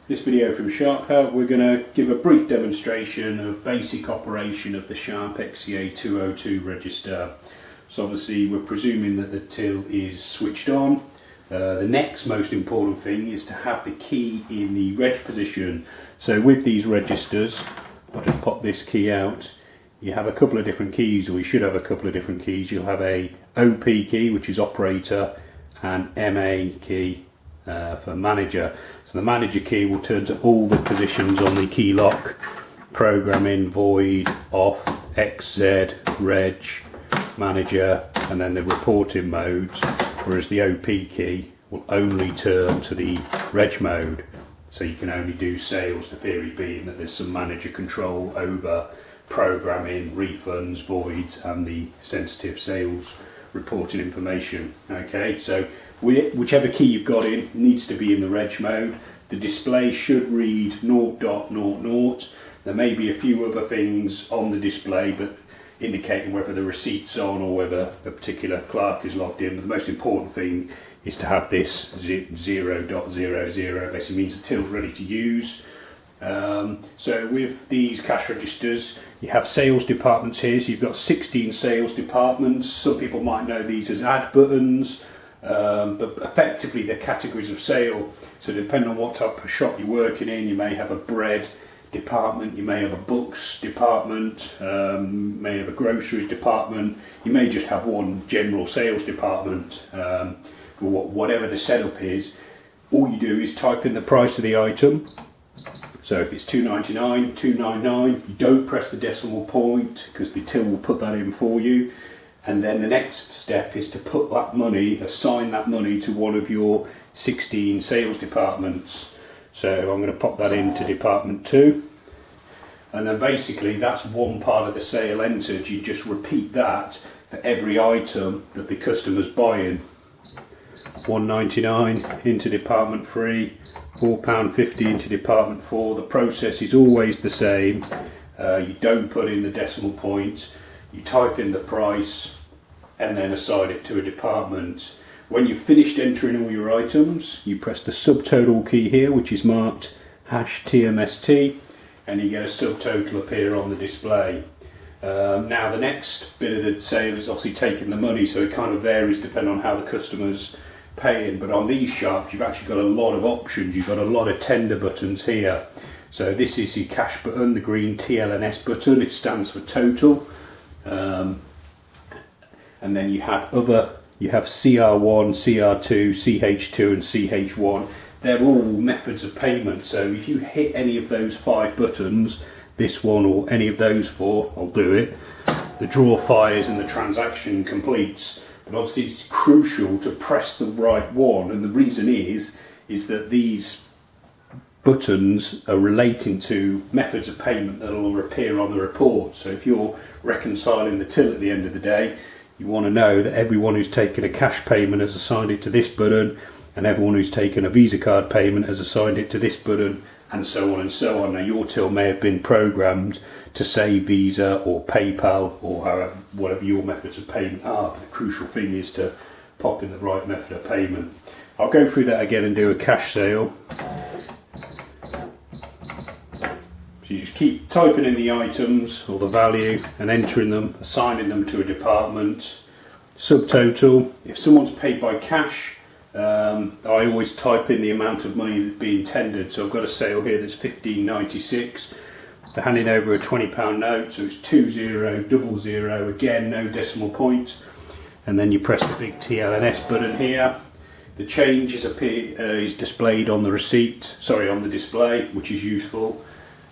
This video from Sharp Help, we're going to give a brief demonstration of basic operation of the Sharp XEA202 register. So obviously we're presuming that the till is switched on. The next most important thing is to have the key in the reg position. So with these registers, I'll just pop this key out. You have a couple of different keys, or you should have a couple of different keys. You'll have a OP key, which is operator, and MA key for manager. So the manager key will turn to all the positions on the key lock: programming, void, off, XZ, reg, manager, and then the reporting modes, whereas the OP key will only turn to the reg mode. So you can only do sales, the theory being that there's some manager control over programming, refunds, voids, and the sensitive sales reporting information. Okay, so whichever key you've got in needs to be in the reg mode. The display should read 0.00. There may be a few other things on the display, but indicating whether the receipt's on or whether a particular clerk is logged in. But the most important thing is to have this 0.00. Basically means the till's ready to use. So with these cash registers, you have sales departments here. So you've got 16 sales departments. Some people might know these as add buttons, but effectively they're categories of sale. So depending on what type of shop you're working in, you may have a bread department, you may have a books department, may have a groceries department, you may just have one general sales department. Whatever the setup is, all you do is type in the price of the item. So if it's $2.99, $2.99, you don't press the decimal point because the till will put that in for you. And then the next step is to put that money, assign that money to one of your 16 sales departments. So I'm going to pop that into department 2. And then basically that's one part of the sale entered. You just repeat that for every item that the customer's buying. $1.99 into department 3. £4.50 into department 4. The process is always the same. You don't put in the decimal points, you type in the price and then assign it to a department. When you've finished entering all your items, you press the subtotal key here, which is marked #TMST, and you get a subtotal appear on the display. Now the next bit of the sale is obviously taking the money, so it kind of varies depending on how the customer's paying. But on these Sharps you've actually got a lot of options. You've got a lot of tender buttons here. So this is the cash button, the green TLNS button. It stands for total. And then you have CR1, CR2, CH2 and CH1. They're all methods of payment. So if you hit any of those 5 buttons, this one or any of those 4, I'll do it, the drawer fires and the transaction completes. But obviously it's crucial to press the right one, and the reason is that these buttons are relating to methods of payment that will appear on the report. So if you're reconciling the till at the end of the day, you want to know that everyone who's taken a cash payment has assigned it to this button, and everyone who's taken a Visa card payment has assigned it to this button, and so on and so on. Now your till may have been programmed to say Visa or PayPal or whatever your methods of payment are, but the crucial thing is to pop in the right method of payment. I'll go through that again and do a cash sale. So you just keep typing in the items or the value and entering them, assigning them to a department. Subtotal, if someone's paid by cash, I always type in the amount of money that's being tendered. So I've got a sale here that's $15.96. They're handing over a £20 note, so it's 2000, again no decimal point. And then you press the big TLNS button here. The change is displayed on the on the display, which is useful.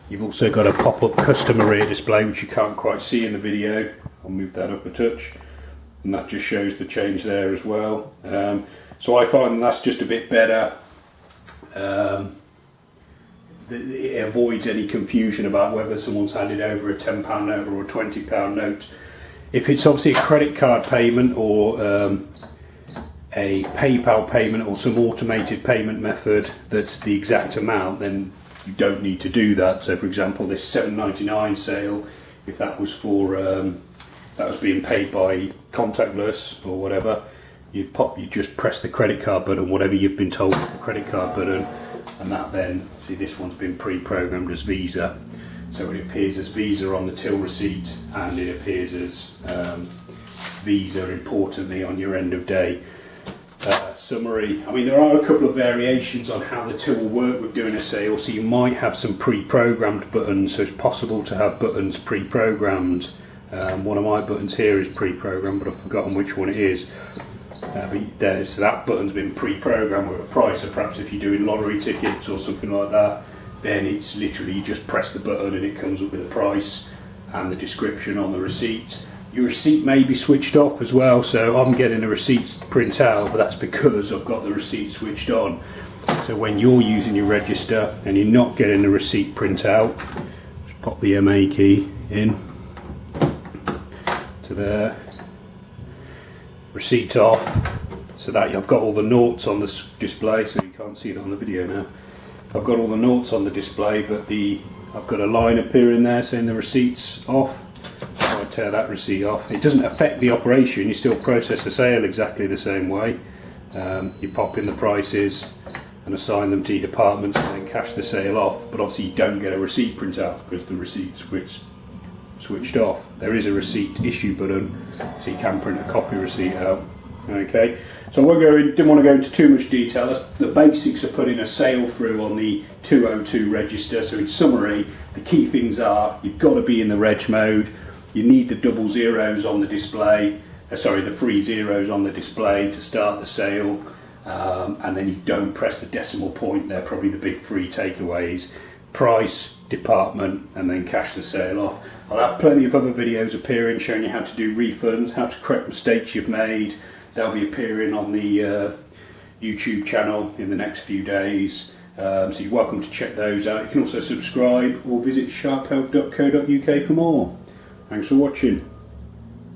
You've also got a pop-up customer rear display, which you can't quite see in the video. I'll move that up a touch, and that just shows the change there as well. So I find that's just a bit better. It avoids any confusion about whether someone's handed over a £10 note or a £20 note. If it's obviously a credit card payment or a PayPal payment or some automated payment method that's the exact amount, then you don't need to do that. So for example, this $7.99 sale, if that was for that was being paid by contactless or whatever, you just press the credit card button, whatever you've been told with the credit card button, and that then, see, this one's been pre-programmed as Visa, so it appears as Visa on the till receipt, and it appears as Visa, importantly, on your end of day summary. I mean, there are a couple of variations on how the till will work with doing a sale, so you might have some pre-programmed buttons, so it's possible to have buttons pre-programmed. One of my buttons here is pre-programmed, but I've forgotten which one it is. So that button's been pre-programmed with a price, so perhaps if you're doing lottery tickets or something like that, then it's literally you just press the button and it comes up with a price and the description on the receipt. Your receipt may be switched off as well, so I'm getting a receipt print out, but that's because I've got the receipt switched on. So when you're using your register and you're not getting the receipt print out, just pop the MA key in to there, receipt off, so that I've got all the noughts on the display, so you can't see it on the video now. I've got all the noughts on the display, but I've got a line appearing there saying the receipt's off. So I tear that receipt off. It doesn't affect the operation, you still process the sale exactly the same way. You pop in the prices and assign them to your departments and then cash the sale off, but obviously you don't get a receipt printout because the receipt's switched off. There is a receipt issue button, so you can print a copy receipt out. Okay, so didn't want to go into too much detail. The basics of putting a sale through on the 202 register. So in summary, the key things are you've got to be in the reg mode, you need the double zeros on the display, the 3 zeros on the display to start the sale, and then you don't press the decimal point. They're probably the big 3 takeaways: price, department, and then cash the sale off. I'll have plenty of other videos appearing showing you how to do refunds, how to correct mistakes you've made. They'll be appearing on the YouTube channel in the next few days, so you're welcome to check those out. You can also subscribe or visit sharphelp.co.uk for more. Thanks for watching.